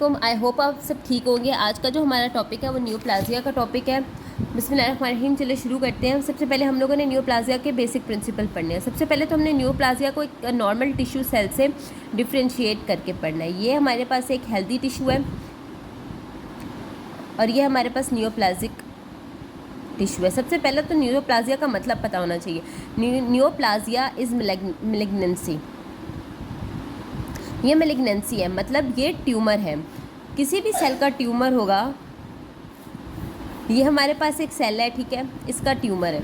वालेकुम। I hope आप सब ठीक होंगे। आज का जो हमारा टॉपिक है वो न्यूप्लाज़िया का टॉपिक है। बिस्मिल्लाहिर्रहमानिर्रहीम। चलिए शुरू करते हैं। सबसे पहले हम लोगों ने न्यूप्लाज़िया के बेसिक प्रिंसिपल पढ़ने हैं। सबसे पहले तो हमने न्यूप्लाज़िया को एक नॉर्मल टिश्यू सेल से डिफ्रेंशिएट करके पढ़ना है। ये हमारे पास एक हेल्दी टिश्यू है और ये हमारे पास न्यूप्लाज़िक टिश्यू है। सबसे पहले तो न्यूप्लाज़िया का मतलब पता होना चाहिए। न्यूप्लाज़िया इज़ मेलिग्नेंसी। ये मेलिग्नेंसी है, मतलब ये ट्यूमर है। किसी भी सेल का ट्यूमर होगा। ये हमारे पास एक सेल है, ठीक है, इसका ट्यूमर है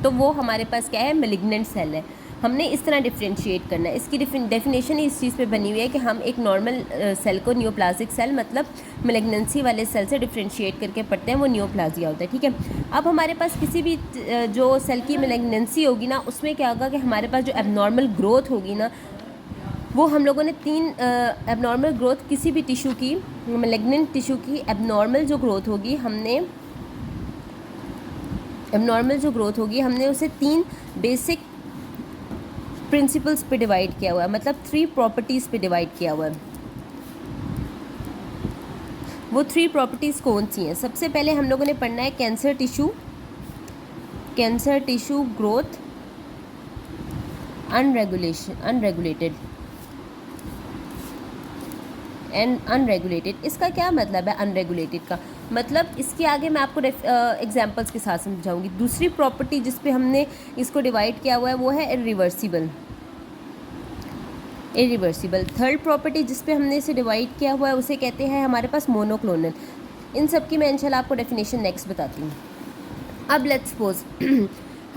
तो वो हमारे पास क्या है, मेलिग्नेंट सेल है। हमने इस तरह डिफ्रेंशिएट करना है। इसकी डेफिनेशन इस चीज़ पे बनी हुई है कि हम एक नॉर्मल सेल को न्यूप्लाज़िक सेल मतलब मेलिग्नेंसी वाले सेल से डिफ्रेंशिएट करके पढ़ते हैं, वो न्यूप्लाज़िया होता है, ठीक है। अब हमारे पास किसी भी जो सेल की मेलिग्नेंसी होगी ना, उसमें क्या होगा कि हमारे पास जो एबनॉर्मल ग्रोथ होगी ना, वो हम लोगों ने 3 एबनॉर्मल ग्रोथ किसी भी टिश्यू की, मेलिग्नेंट टिश्यू की एबनॉर्मल जो ग्रोथ होगी हमने उसे 3 बेसिक प्रिंसिपल्स पे डिवाइड किया हुआ है, मतलब 3 प्रॉपर्टीज़ पे डिवाइड किया हुआ है। वो 3 प्रॉपर्टीज़ कौन सी हैं? सबसे पहले हम लोगों ने पढ़ना है cancer tissue growth unregulated and unregulated. इसका क्या मतलब है अनरेगुलेटेड का? मतलब इसके आगे मैं आपको एग्जांपल्स के साथ समझाऊंगी। दूसरी प्रॉपर्टी जिस पे हमने इसको डिवाइड किया हुआ है वो है इरिवर्सिबल। थर्ड प्रॉपर्टी जिस पे हमने इसे डिवाइड किया हुआ है उसे कहते हैं हमारे पास मोनोक्लोनल। इन सब की मैं इंशाल्लाह आपको डेफिनेशन नेक्स्ट बताती हूँ। अब लेट्स सपोज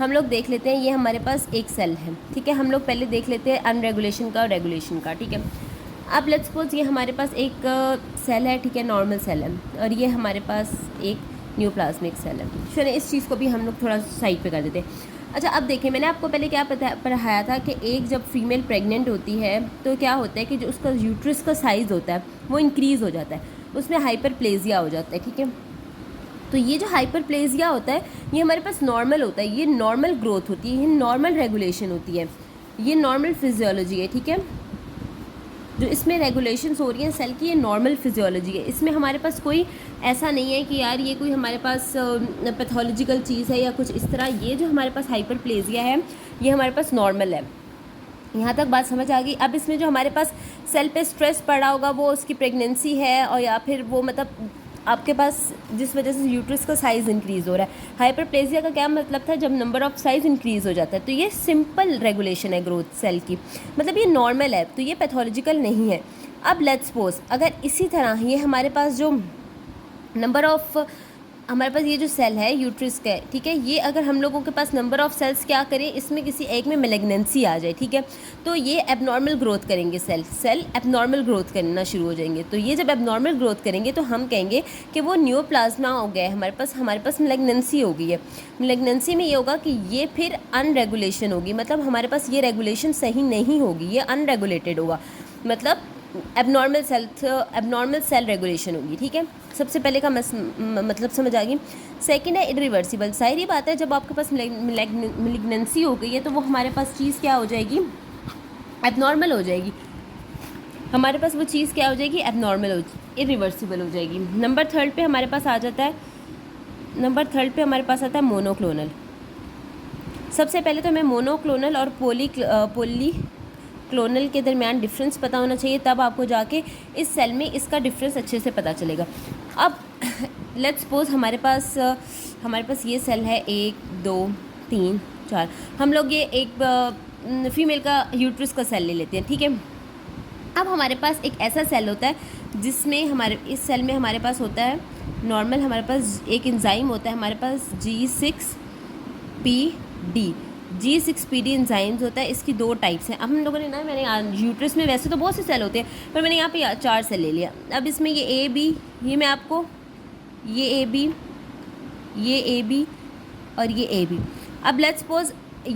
हम लोग देख लेते हैं, ये हमारे पास एक सेल है, ठीक है। हम लोग पहले देख लेते हैं अनरेगुलेशन का और रेगुलेशन का, ठीक है। अब लेट्स सपोज ये हमारे पास एक सेल है, ठीक है, नॉर्मल सेल है, और ये हमारे पास एक न्यूप्लाज्मिक सेल है। चलिए इस चीज़ को भी हम लोग थोड़ा साइड पे कर देते हैं। अच्छा, अब देखिए, मैंने आपको पहले क्या पढ़ाया था कि एक जब फीमेल प्रेग्नेंट होती है तो क्या होता है कि जो उसका यूट्रस का साइज़ होता है वो इंक्रीज़ हो जाता है, उसमें हाइपरप्लेजिया हो जाता है, ठीक है। तो ये जो हाइपरप्लेजिया होता है ये हमारे पास नॉर्मल होता है, ये नॉर्मल ग्रोथ होती है, ये नॉर्मल रेगुलेशन होती है, ये नॉर्मल फिजियोलॉजी है, ठीक है। जो इसमें रेगुलेशंस हो रही हैं सेल की, ये नॉर्मल फिजियोलॉजी है। इसमें हमारे पास कोई ऐसा नहीं है कि यार ये कोई हमारे पास पैथोलॉजिकल चीज़ है या कुछ इस तरह। ये जो हमारे पास हाइपरप्लेजिया है ये हमारे पास नॉर्मल है। यहाँ तक बात समझ आ गई। अब इसमें जो हमारे पास सेल पे स्ट्रेस पड़ा होगा वो उसकी प्रेगनेंसी है, और या फिर वो मतलब आपके पास जिस वजह से यूट्रस का साइज़ इंक्रीज़ हो रहा है। हाइपरप्लेजिया का क्या मतलब था? जब नंबर ऑफ़ साइज़ इंक्रीज़ हो जाता है। तो ये सिंपल रेगुलेशन है ग्रोथ सेल की, मतलब ये नॉर्मल है, तो ये पैथोलॉजिकल नहीं है। अब लेट्स सपोज अगर इसी तरह ये हमारे पास जो नंबर ऑफ़ हमारे पास ये जो सेल है यूट्रस का, ठीक है, ये अगर हम लोगों के पास नंबर ऑफ़ सेल्स क्या करें, इसमें किसी एक में मेलिग्नेंसी आ जाए, ठीक है, तो ये एबनॉर्मल ग्रोथ करेंगे, सेल एबनॉर्मल ग्रोथ करना शुरू हो जाएंगे। तो ये जब एबनॉर्मल ग्रोथ करेंगे तो हम कहेंगे कि वो न्यूप्लाज्मा हो गया है, हमारे पास मेलिग्नेंसी हो गई है। मेलिग्नेंसी में ये होगा कि ये फिर अनरेगुलेशन होगी, मतलब हमारे पास ये रेगुलेशन सही नहीं होगी, ये अनरेगुलेटेड होगा, मतलब एबनॉर्मल सेल रेगुलेशन होगी, ठीक है। सबसे पहले का मतलब समझ आ गई। सेकंड है इरिवर्सिबल। सारी बात है, जब आपके पास मेलिग्नेंसी हो गई है तो वो हमारे पास चीज़ क्या हो जाएगी, एबनॉर्मल हो जाएगी। हमारे पास वो चीज़ क्या हो जाएगी, एबनॉर्मल इरिवर्सिबल हो जाएगी। नंबर थर्ड पे हमारे पास आता है मोनोक्लोनल। सबसे पहले तो हमें मोनोक्लोनल और पॉलीक्लोनल के दरमियान डिफरेंस पता होना चाहिए, तब आपको जाके इस सेल में इसका डिफरेंस अच्छे से पता चलेगा। अब लेट्स सपोज हमारे पास ये सेल है 1 2 3 4। हम लोग ये एक फीमेल का यूट्रस का सेल ले लेते हैं, ठीक है। अब हमारे पास एक ऐसा सेल होता है जिसमें इस सेल में हमारे पास होता है नॉर्मल, हमारे पास एक एंजाइम होता है, हमारे पास G6PD एंजाइम्स होता है। इसकी 2 टाइप्स हैं। अब हम लोगों ने मैंने यूट्रस में वैसे तो बहुत से सेल होते हैं, पर मैंने यहाँ पे 4 सेल ले लिया। अब इसमें ये ए बी और ये ए बी। अब लेट्स सपोज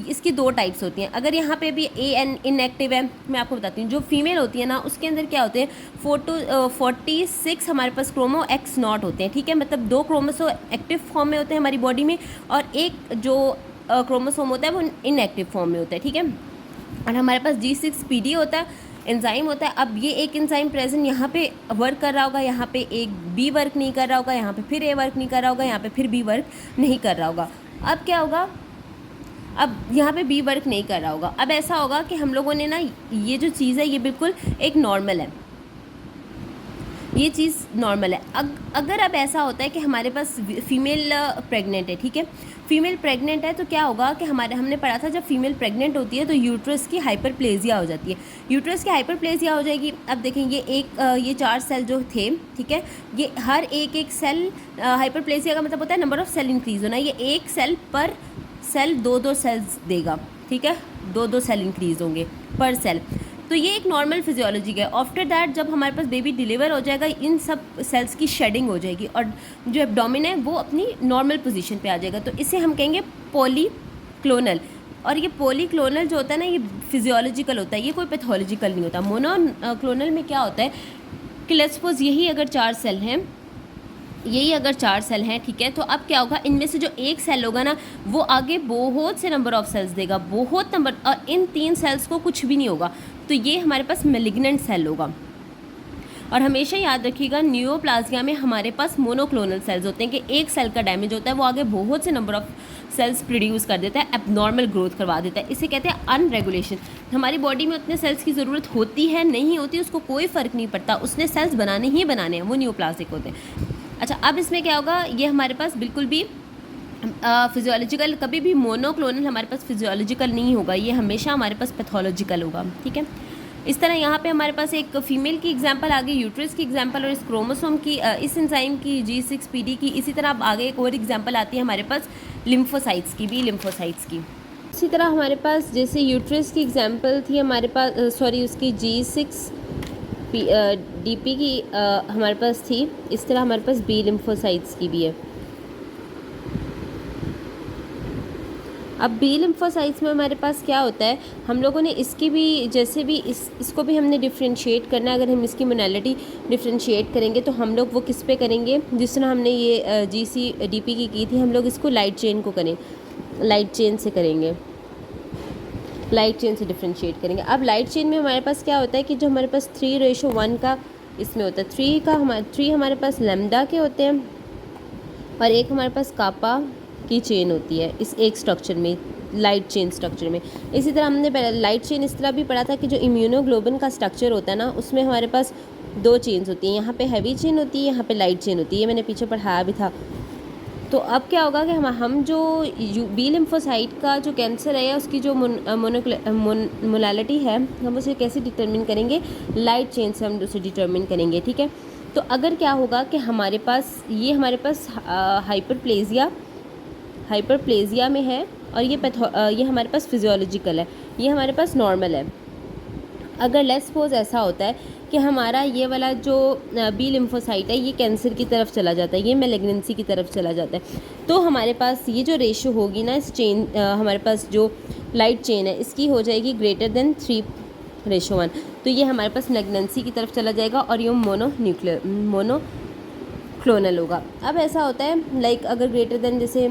इसकी 2 टाइप्स होती हैं। अगर यहाँ पे भी एन इनएक्टिव है, मैं आपको बताती हूँ। जो फीमेल होती है ना उसके अंदर क्या होते हैं 46 हमारे पास क्रोमो एक्स नॉट होते हैं, ठीक है, मतलब 2 क्रोमोसो एक्टिव फॉर्म में होते हैं हमारी बॉडी में, और एक जो क्रोमोसोम होता है वो इनएक्टिव फॉर्म में होता है, ठीक है। और हमारे पास G6PD होता है, एंजाइम होता है। अब ये एक एंजाइम प्रेजेंट यहाँ पे वर्क कर रहा होगा, यहाँ पे एक बी वर्क नहीं कर रहा होगा, यहाँ पे फिर ए वर्क नहीं कर रहा होगा, यहाँ पे फिर बी वर्क नहीं कर रहा होगा। अब क्या होगा, अब यहाँ पे बी वर्क नहीं कर रहा होगा। अब ऐसा होगा कि हम लोगों ने ना ये जो चीज़ है ये बिल्कुल एक नॉर्मल है, ये चीज़ नॉर्मल है। अगर अब ऐसा होता है कि हमारे पास फीमेल प्रेग्नेंट है, ठीक है, फीमेल प्रेग्नेंट है, तो क्या होगा कि हमने पढ़ा था जब फीमेल प्रेग्नेंट होती है तो यूट्रस की हाइपरप्लेजिया हो जाती है। यूट्रस की हाइपरप्लेजिया हो जाएगी। अब देखें ये 4 सेल जो थे, ठीक है, ये हर एक सेल, हाइपरप्लेजिया का मतलब होता है नंबर ऑफ सेल इंक्रीज होना, ये एक सेल पर सेल 2-2 सेल्स देगा, ठीक है, 2-2 सेल इंक्रीज होंगे पर सेल। तो ये एक नॉर्मल फिजियोलॉजी है। आफ्टर दैट जब हमारे पास बेबी डिलीवर हो जाएगा, इन सब सेल्स की शेडिंग हो जाएगी और जो एब्डोमेन है वो अपनी नॉर्मल पोजीशन पे आ जाएगा। तो इसे हम कहेंगे पॉलीक्लोनल। और ये पॉलीक्लोनल जो होता है ना, ये फिजियोलॉजिकल होता है, ये कोई पैथोलॉजिकल नहीं होता। मोनोक्लोनल में क्या होता है कि लेट्स सपोज यही अगर 4 सेल हैं, ठीक है, तो अब क्या होगा, इनमें से जो एक सेल होगा ना वो आगे बहुत से नंबर ऑफ सेल्स देगा, बहुत नंबर, और इन 3 सेल्स को कुछ भी नहीं होगा, तो ये हमारे पास मेलिग्नेंट सेल होगा। और हमेशा याद रखिएगा न्यूरोप्लाज़िया में हमारे पास मोनोक्लोनल सेल्स होते हैं कि एक सेल का डैमेज होता है, वो आगे बहुत से नंबर ऑफ सेल्स प्रोड्यूस कर देता है, एबनॉर्मल ग्रोथ करवा देता है। इसे कहते हैं अनरेगुलेशन। हमारी बॉडी में उतने सेल्स की ज़रूरत होती है नहीं होती उसको कोई फ़र्क नहीं पड़ता, उसने सेल्स बनाने ही बनाने हैं, वो न्यूरोप्लास्टिक होते हैं। अच्छा, अब इसमें क्या होगा, ये हमारे पास बिल्कुल भी फिजियोलॉजिकल, कभी भी मोनोक्लोनल हमारे पास फिजियोलॉजिकल नहीं होगा, ये हमेशा हमारे पास पैथोलॉजिकल होगा, ठीक है। इस तरह यहाँ पे हमारे पास एक फीमेल की एग्जांपल आ गई, यूट्रस की एग्जांपल, और इस क्रोमोसोम की, इस एंजाइम की, G6PD की। इसी तरह अब आगे एक और एग्जांपल आती है हमारे पास लिम्फोसाइट्स की, बी लिम्फोसाइट्स की। इसी तरह हमारे पास जैसे यूट्रस की एग्जांपल थी हमारे पास, उसकी G6DP की हमारे पास थी, इस तरह हमारे पास बी लिम्फोसाइट्स की भी है। अब बी लिम्फोसाइट्स में हमारे पास क्या होता है, हम लोगों ने इसकी भी जैसे भी इसको भी हमने डिफ्रेंशिएट करना है। अगर हम इसकी मोनालिटी डिफ्रेंशिएट करेंगे तो हम लोग वो किस पे करेंगे, जिस तरह हमने ये GCDP की थी, हम लोग इसको लाइट चेन को करें, लाइट चेन से करेंगे, लाइट चेन से डिफ्रेंशिएट करेंगे। अब लाइट चेन में हमारे पास क्या होता है कि जो हमारे पास 3:1 का इसमें होता है, 3 हमारे पास लैम्डा के होते हैं और एक हमारे पास कापा की चेन होती है इस एक स्ट्रक्चर में, लाइट चेन स्ट्रक्चर में। इसी तरह हमने लाइट चेन इस तरह भी पढ़ा था कि जो इम्यूनोग्लोबिन का स्ट्रक्चर होता है ना, उसमें हमारे पास 2 चेन्स होती हैं, यहाँ पे हैवी चेन होती है, यहाँ पे लाइट चेन होती है, ये मैंने पीछे पढ़ाया भी था। तो अब क्या होगा कि हम जो बी लिम्फोसाइट का जो कैंसर है या उसकी जो मोनालिटी है, हम उसे कैसे डिटरमिन करेंगे, लाइट चेन से हम उसे डिटरमिन करेंगे, ठीक है। तो अगर क्या होगा कि हमारे पास हाइपरप्लेजिया में है और ये हमारे पास फिजियोलॉजिकल है, ये हमारे पास नॉर्मल है। अगर लेट्स सपोज ऐसा होता है कि हमारा ये वाला जो बी लिम्फोसाइट है ये कैंसर की तरफ चला जाता है, ये मैलिग्नेंसी की तरफ चला जाता है, तो हमारे पास ये जो रेशो होगी ना, इस चेन हमारे पास जो लाइट चेन है इसकी हो जाएगी ग्रेटर देन 3:1, तो ये हमारे पास मैलिग्नेंसी की तरफ चला जाएगा और ये मोनोक्लोनल होगा। अब ऐसा होता है लाइक अगर ग्रेटर देन जैसे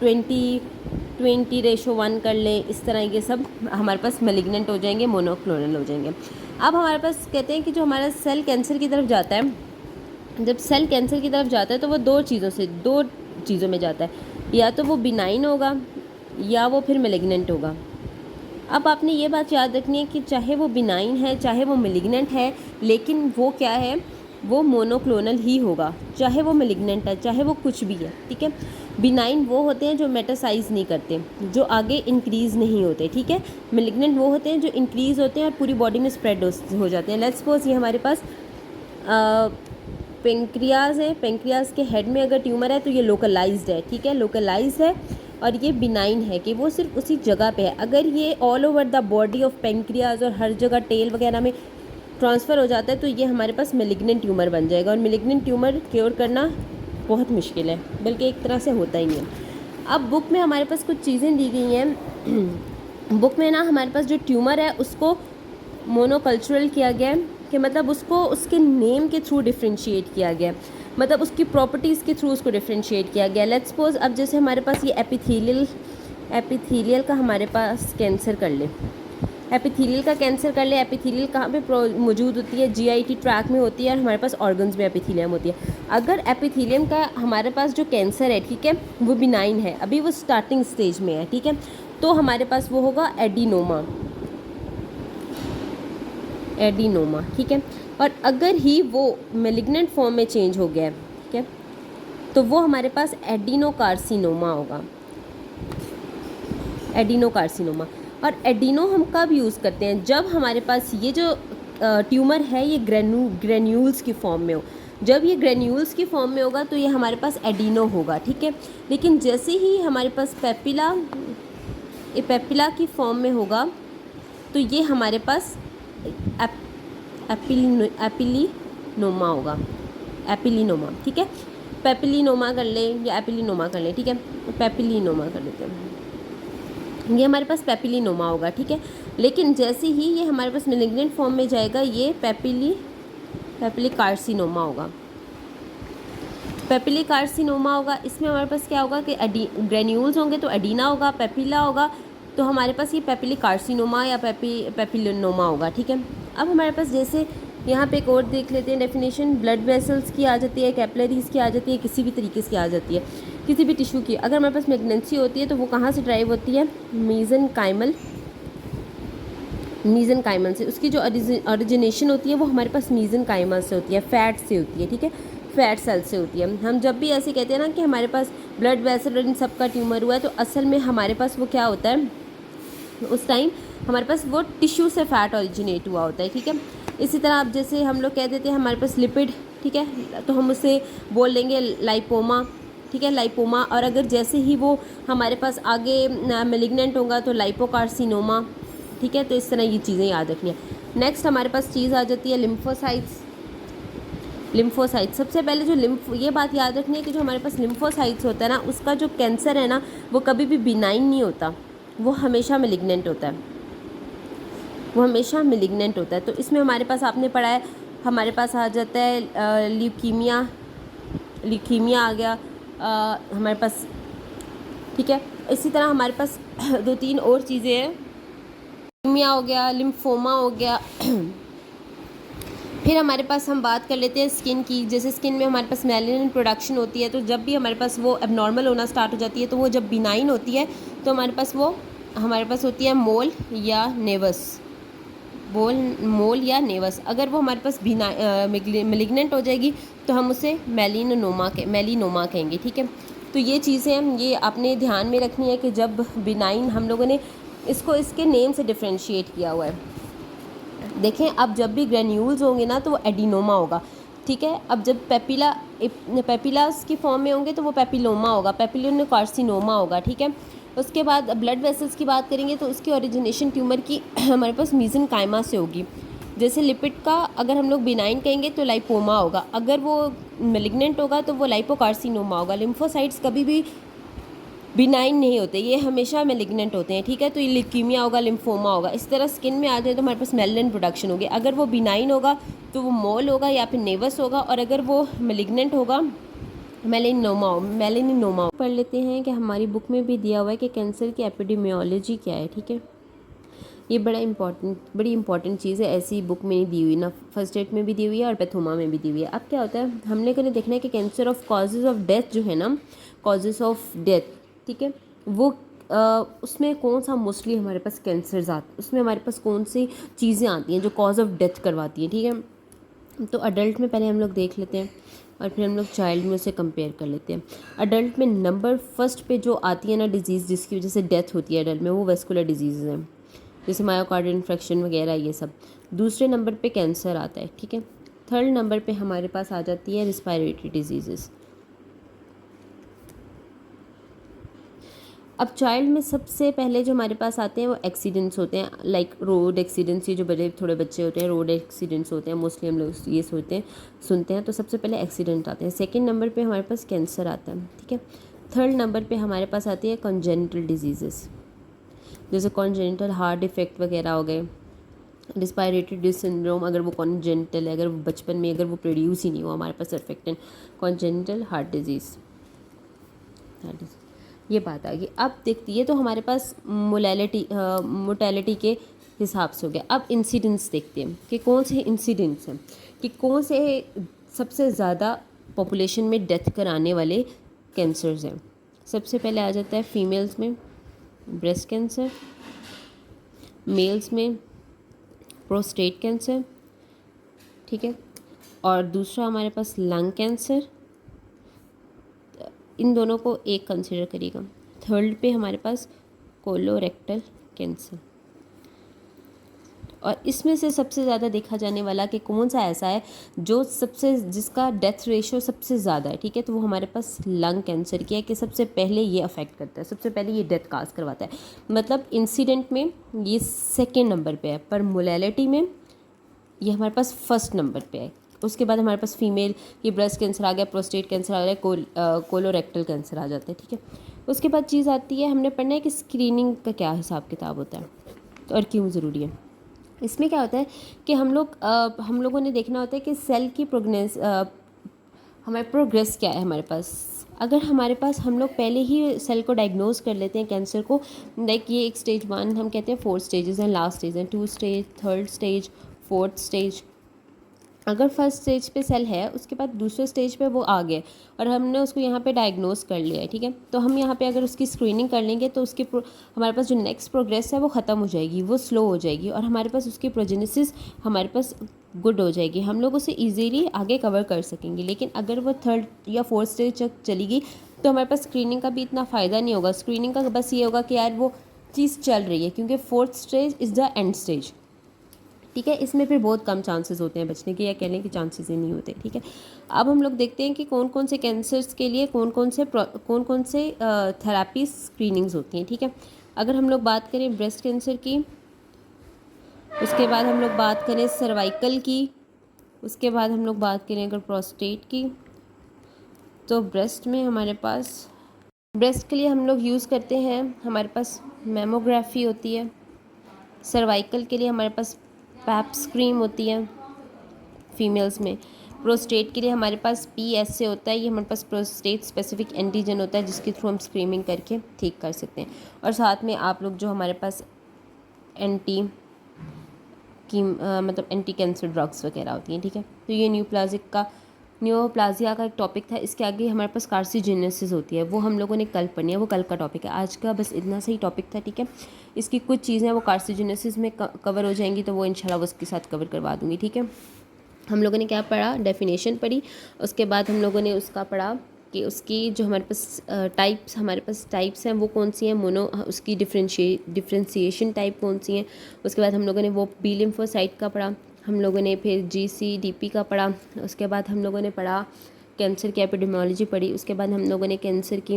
20:1 कर लें, इस तरह ये सब हमारे पास मैलिग्नेंट हो जाएंगे, मोनोक्लोनल हो जाएंगे। अब हमारे पास कहते हैं कि जो हमारा सेल कैंसर की तरफ जाता है, जब सेल कैंसर की तरफ जाता है तो वो 2 चीज़ों में जाता है, या तो वो बिनाइन होगा या वो फिर मैलिग्नेंट होगा। अब आपने ये बात याद रखनी है कि चाहे वो बिनाइन है चाहे वो मैलिग्नेंट है, लेकिन वो क्या है, वो मोनोक्लोनल ही होगा, चाहे वो मैलिग्नेंट है चाहे वो कुछ भी है, ठीक है। बिनाइन वो होते हैं जो मेटासाइज नहीं करते, जो आगे इंक्रीज़ नहीं होते, ठीक है। मैलिग्नेंट वो होते हैं जो इंक्रीज़ होते हैं और पूरी बॉडी में स्प्रेड हो जाते हैं। लेट्स सपोज ये हमारे पास पेंक्रियाज है, पेंक्रियाज के हेड में अगर ट्यूमर है तो ये लोकलाइज्ड है, ठीक है, लोकलाइज्ड है, और ये बिनाइन है कि वो सिर्फ उसी जगह पे है। अगर ये all over the body of pancreas और हर जगह टेल वगैरह में ट्रांसफ़र हो जाता है तो ये हमारे पास मैलिग्नेंट ट्यूमर बन जाएगा, और मैलिग्नेंट ट्यूमर क्योर करना बहुत मुश्किल है, बल्कि एक तरह से होता ही नहीं है। अब बुक में हमारे पास कुछ चीज़ें दी गई हैं। बुक में ना हमारे पास जो ट्यूमर है उसको मोनोकल्चरल किया गया है, कि मतलब उसको उसके नेम के थ्रू डिफ्रेंशिएट किया गया है, मतलब उसकी प्रॉपर्टीज़ के थ्रू उसको डिफ्रेंशिएट किया गया। लेट्स सपोज अब जैसे हमारे पास ये एपिथेलियल का हमारे पास कैंसर कर ले, एपिथेलियल का कैंसर कर ले, एपिथेलियल कहाँ पे मौजूद होती है, जीआईटी ट्रैक में होती है और हमारे पास ऑर्गन्स में एपिथेलियम होती है। अगर एपिथेलियम का हमारे पास जो कैंसर है, ठीक है, वो बिनाइन है, अभी वो स्टार्टिंग स्टेज में है, ठीक है, तो हमारे पास वो होगा एडिनोमा, एडिनोमा, ठीक है। और अगर ही वो मेलिग्नेंट फॉर्म में चेंज हो गया है, ठीक है, तो वो हमारे पास एडिनोकार्सिनोमा होगा, एडिनोकार्सिनोमा। और एडिनो हम कब यूज़ करते हैं, जब हमारे पास ये जो ट्यूमर है ये ग्रेन्यूल्स की फॉर्म में हो। जब ये ग्रेन्यूल्स की फॉर्म में होगा तो ये हमारे पास एडिनो होगा, ठीक है। लेकिन जैसे ही हमारे पास पेपिला की फॉर्म में होगा तो ये हमारे पास एपिलिनोमा होगा, एपिलिनोमा, ठीक है। पेपिलिनोमा कर लें या एपिलिनोमा कर लें, ठीक है, पेपिलिनोमा कर लेते हैं, ये हमारे पास पेपिलिनोमा होगा, ठीक है। लेकिन जैसे ही ये हमारे पास मेलिग्नेंट फॉर्म में जाएगा ये पेपिलिकार्सिनोमा होगा, पेपिलिकार्सिनोमा होगा। इसमें हमारे पास क्या होगा कि ग्रेन्यूल्स होंगे तो एडिना होगा, पेपिला होगा तो हमारे पास ये पेपिलिकार्सिनोमा या पेपिलिनोमा होगा, ठीक है। अब हमारे पास जैसे यहाँ पे एक और देख लेते हैं डेफिनेशन, ब्लड वेसल्स की आ जाती है, कैपिलरीज की आ जाती है, किसी भी तरीके से आ जाती है, किसी भी टिश्यू की। अगर हमारे पास प्रेगनेंसी होती है तो वो कहाँ से ड्राइव होती है, मीजनकाइमल से। उसकी जो ओरिजिनेशन होती है वो हमारे पास मीजनकाइमल से होती है, फैट से होती है, ठीक है, फैट सेल से होती है। हम जब भी ऐसे कहते हैं ना कि हमारे पास ब्लड वेसल और इन सब का ट्यूमर हुआ है, तो असल में हमारे पास वो क्या होता है, उस टाइम हमारे पास वो टिश्यू से फैट ओरिजिनेट हुआ होता है, ठीक है। इसी तरह अब जैसे हम लोग कह देते हैं हमारे पास लिपिड, ठीक है, तो हम उसे बोल लेंगे लाइपोमा, ठीक है, लाइपोमा। और अगर जैसे ही वो हमारे पास आगे मेलिग्नेंट होगा तो लाइपोकार्सिनोमा, ठीक है। तो इस तरह ये चीज़ें याद रखनी है। नेक्स्ट हमारे पास चीज़ आ जाती है लिम्फोसाइट्स। सबसे पहले जो ये बात याद रखनी है कि जो हमारे पास लिम्फोसाइट्स होता है ना, उसका जो कैंसर है ना वो कभी भी बिनाइन नहीं होता, वो हमेशा मेलिग्नेंट होता है, वो हमेशा मेलिग्नेंट होता है। तो इसमें हमारे पास आपने पढ़ा है, हमारे पास आ जाता है ल्यूकीमिया आ गया हमारे पास, ठीक है। इसी तरह हमारे पास 2-3 और चीज़ें हैं, ल्यूकीमिया हो गया, लिम्फोमा हो गया। फिर हमारे पास हम बात कर लेते हैं स्किन की। जैसे स्किन में हमारे पास मेलानिन प्रोडक्शन होती है, तो जब भी हमारे पास वो एबनॉर्मल होना स्टार्ट हो जाती है तो वो जब बिनाइन होती है तो हमारे पास होती है मोल या नेवस। अगर वो हमारे पास मेलिग्नेंट हो जाएगी तो हम उसे मेलिनोमा कहेंगे, ठीक है। तो ये चीज़ें ये आपने ध्यान में रखनी है कि जब बिनाइन, हम लोगों ने इसको इसके नेम से डिफ्रेंशिएट किया हुआ है। देखें, अब जब भी ग्रेन्यूल्स होंगे ना तो वो एडिनोमा होगा, ठीक है। अब जब पेपिलास की फॉर्म में होंगे तो वो पेपिलोमा होगा, पेपिलोकार्सिनोमा होगा, ठीक है। उसके बाद ब्लड वेसल्स की बात करेंगे तो उसकी ओरिजिनेशन ट्यूमर की हमारे पास मीजनकाइमा से होगी। जैसे लिपिड का अगर हम लोग बिनाइन कहेंगे तो लाइपोमा होगा, अगर वो मेलिग्नेंट होगा तो वो लाइपोकार्सिनोमा होगा। लिम्फोसाइट्स कभी भी बिनाइन नहीं होते, ये हमेशा मेलिग्नेंट होते हैं, ठीक है। तो ये ल्यूकीमिया होगा, लिम्फोमा होगा। इस तरह स्किन में आ जाए तो हमारे पास मेलानिन प्रोडक्शन होगी। अगर वो बिनाइन होगा तो वो मोल होगा या फिर नेवस होगा, और अगर वो मेलिग्नेंट होगा मेलानिनोमा। पढ़ लेते हैं कि हमारी बुक में भी दिया हुआ है कि कैंसर की एपिडेमियोलॉजी क्या है, ठीक है। ये बड़ी इंपॉर्टेंट चीज़ है, ऐसी बुक में नहीं दी हुई, ना फर्स्ट एड में भी दी हुई है और पैथोमा में भी दी हुई है। अब क्या होता है, हमने कभी देखना है कि cancer of causes of death जो है ना, कॉजेज़ ऑफ डेथ, ठीक है, वो उसमें कौन सा मोस्टली हमारे पास कैंसर्स आते, उसमें हमारे पास कौन सी चीज़ें आती हैं जो कॉज ऑफ डेथ करवाती हैं, ठीक है। तो अडल्ट में पहले हम लोग देख लेते हैं और फिर हम लोग चाइल्ड में उसे कंपेयर कर लेते हैं। अडल्ट में नंबर फर्स्ट पे जो आती है ना डिजीज़ जिसकी वजह से डेथ होती है अडल्ट में, वो वेस्कुलर डिजीज़ हैं, जैसे मायोकार्डियल इन्फेक्शन वगैरह ये सब। दूसरे नंबर पे कैंसर आता है, ठीक है। थर्ड नंबर पे हमारे पास आ जाती है रिस्पायरेटरी डिजीज़ेस। अब चाइल्ड में सबसे पहले जो हमारे पास आते हैं वो एक्सीडेंट्स होते हैं, लाइक रोड एक्सीडेंट्स। ये जो बड़े थोड़े बच्चे होते हैं रोड एक्सीडेंट्स होते हैं, मोस्टली हम लोग ये सुनते हैं, तो सबसे पहले एक्सीडेंट आते हैं। सेकंड नंबर पे हमारे पास कैंसर आता है, ठीक है। थर्ड नंबर पे हमारे पास आती है कॉन्जेनिटल डिजीज़ेस, जैसे कॉन्जेनिटल हार्ट डिफेक्ट वगैरह हो गए। रिस्पायरेटरी डिस सिंड्रोम, अगर वो कॉन्जेनिटल है, अगर वो बचपन में अगर वो प्रोड्यूस ही नहीं हुआ, हमारे पास सर्फेक्टेंट कॉन्जेनिटल हार्ट डिजीज़, ये बात आ गई। अब देखती है तो हमारे पास मोर्टेलिटी के हिसाब से हो गया। अब इंसिडेंट्स देखते हैं कि कौन से इंसिडेंट्स हैं, कि कौन से सबसे ज़्यादा पॉपुलेशन में डेथ कराने वाले कैंसर्स हैं। सबसे पहले आ जाता है फीमेल्स में ब्रेस्ट कैंसर, मेल्स में प्रोस्टेट कैंसर, ठीक है, और दूसरा हमारे पास लंग कैंसर। इन दोनों को एक कंसिडर करिएगा। थर्ड पे हमारे पास कोलोरेक्टल कैंसर। और इसमें से सबसे ज़्यादा देखा जाने वाला कि कौन सा ऐसा है जो जिसका डेथ रेशियो सबसे ज़्यादा है, ठीक है, तो वो हमारे पास लंग कैंसर की है कि सबसे पहले ये अफेक्ट करता है, सबसे पहले ये डेथ काज करवाता है। मतलब इंसिडेंट में ये सेकेंड नंबर पे है, पर मोलेलिटी में ये हमारे पास फर्स्ट नंबर पे है। उसके बाद हमारे पास फीमेल ये ब्रेस्ट कैंसर आ गया, प्रोस्टेट कैंसर आ गया, कोलोरेक्टल कैंसर आ जाता है, ठीक है। उसके बाद चीज़ आती है, हमने पढ़ना है कि स्क्रीनिंग का क्या हिसाब किताब होता है और क्यों ज़रूरी है। इसमें क्या होता है कि हम लोगों ने देखना होता है कि सेल की हमारे प्रोग्रेस क्या है हमारे पास। अगर हमारे पास हम लोग पहले ही सेल को डायग्नोज कर लेते हैं कैंसर को, लाइक ये एक स्टेज 1 हम कहते हैं, 4 स्टेजेस हैं, लास्ट स्टेज हैं, 2 stage, 3rd stage, 4th stage. अगर फर्स्ट स्टेज पे सेल है, उसके बाद दूसरे स्टेज पे वो आ गए और हमने उसको यहाँ पे डायग्नोज कर लिया है, ठीक है, तो हम यहाँ पे अगर उसकी स्क्रीनिंग कर लेंगे तो हमारे पास जो नेक्स्ट प्रोग्रेस है वो ख़त्म हो जाएगी, वो स्लो हो जाएगी और हमारे पास उसकी प्रोजेनेसिस हमारे पास गुड हो जाएगी, हम लोग उसे ईजीली आगे कवर कर सकेंगे। लेकिन अगर वो 3rd या 4th स्टेज तक चली गई तो हमारे पास स्क्रीनिंग का भी इतना फ़ायदा नहीं होगा। स्क्रीनिंग का बस ये होगा कि यार वो चीज़ चल रही है, क्योंकि 4th stage is the end stage, ठीक है। इसमें फिर बहुत कम चांसेस होते हैं बचने के, या कहने के चांसेस ही नहीं होते, ठीक है। अब हम लोग देखते हैं कि कौन कौन से कैंसर्स के लिए कौन कौन से थेरापी स्क्रीनिंग्स होती हैं, ठीक है। अगर हम लोग बात करें ब्रेस्ट कैंसर की, उसके बाद हम लोग बात करें सर्वाइकल की, उसके बाद हम लोग बात करें अगर प्रोस्टेट की, तो ब्रेस्ट में हमारे पास ब्रेस्ट के लिए हम लोग यूज़ करते हैं, हमारे पास मेमोग्राफी होती है। सर्वाइकल के लिए हमारे पास पैप स्क्रीम होती है फीमेल्स में। प्रोस्टेट के लिए हमारे पास PSA होता है, ये हमारे पास प्रोस्टेट स्पेसिफिक एंटीजन होता है जिसके थ्रू हम स्क्रीनिंग करके ठीक कर सकते हैं। और साथ में आप लोग जो हमारे पास मतलब एंटी कैंसर ड्रग्स वगैरह होती हैं, ठीक है। तो ये न्यूप्लाजिया का एक टॉपिक था। इसके आगे हमारे पास कार्सिजेनेसिस होती है, वो हम लोगों ने कल पढ़नी है, वो कल का टॉपिक है। आज का बस इतना सही टॉपिक था, ठीक है। इसकी कुछ चीज़ें वो कार्सिजेनेसिस में कवर हो जाएंगी, तो वो इंशाल्लाह वो उसके साथ कवर करवा दूँगी, ठीक है। हम लोगों ने क्या पढ़ा, डेफिनेशन पढ़ी, उसके बाद हम लोगों ने उसका पढ़ा कि उसकी जो हमारे पास टाइप्स हैं वो कौन सी हैं, उसकी डिफ्रेंशिएशन टाइप कौन सी हैं। उसके बाद हम लोगों ने वो बी लिम्फोसाइट का पढ़ा, हम लोगों ने फिर GCDP का पढ़ा, उसके बाद हम लोगों ने पढ़ा कैंसर की एपिडेमियोलॉजी पढ़ी, उसके बाद हम लोगों ने कैंसर की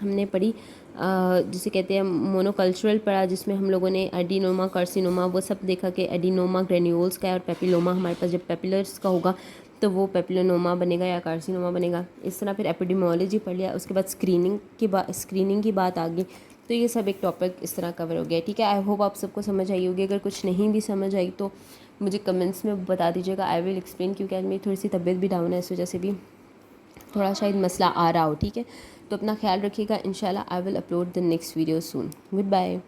हमने पढ़ी जिसे कहते हैं मोनोकल्चरल पढ़ा, जिसमें हम लोगों ने एडिनोमा, कार्सिनोमा वो सब देखा कि एडिनोमा ग्रेन्यूल्स का है और पेपिलोमा हमारे पास जब पेपिलर्स का होगा तो वो पेपिलोनोमा बनेगा या कार्सिनोमा बनेगा। इस तरह फिर एपिडेमियोलॉजी पढ़ लिया। उसके बाद स्क्रीनिंग की बात आ गई। तो ये सब एक टॉपिक इस तरह कवर हो गया, ठीक है। आई होप आप सबको समझ आई होगी। अगर कुछ नहीं भी समझ आई तो मुझे कमेंट्स में बता दीजिएगा, आई विल एक्सप्लेन, क्योंकि आज मेरी थोड़ी सी तबीयत भी डाउन है, इस वजह से भी थोड़ा शायद मसला आ रहा हो, ठीक है। तो अपना ख्याल रखिएगा। इंशाल्लाह I will upload the next video soon. Good bye.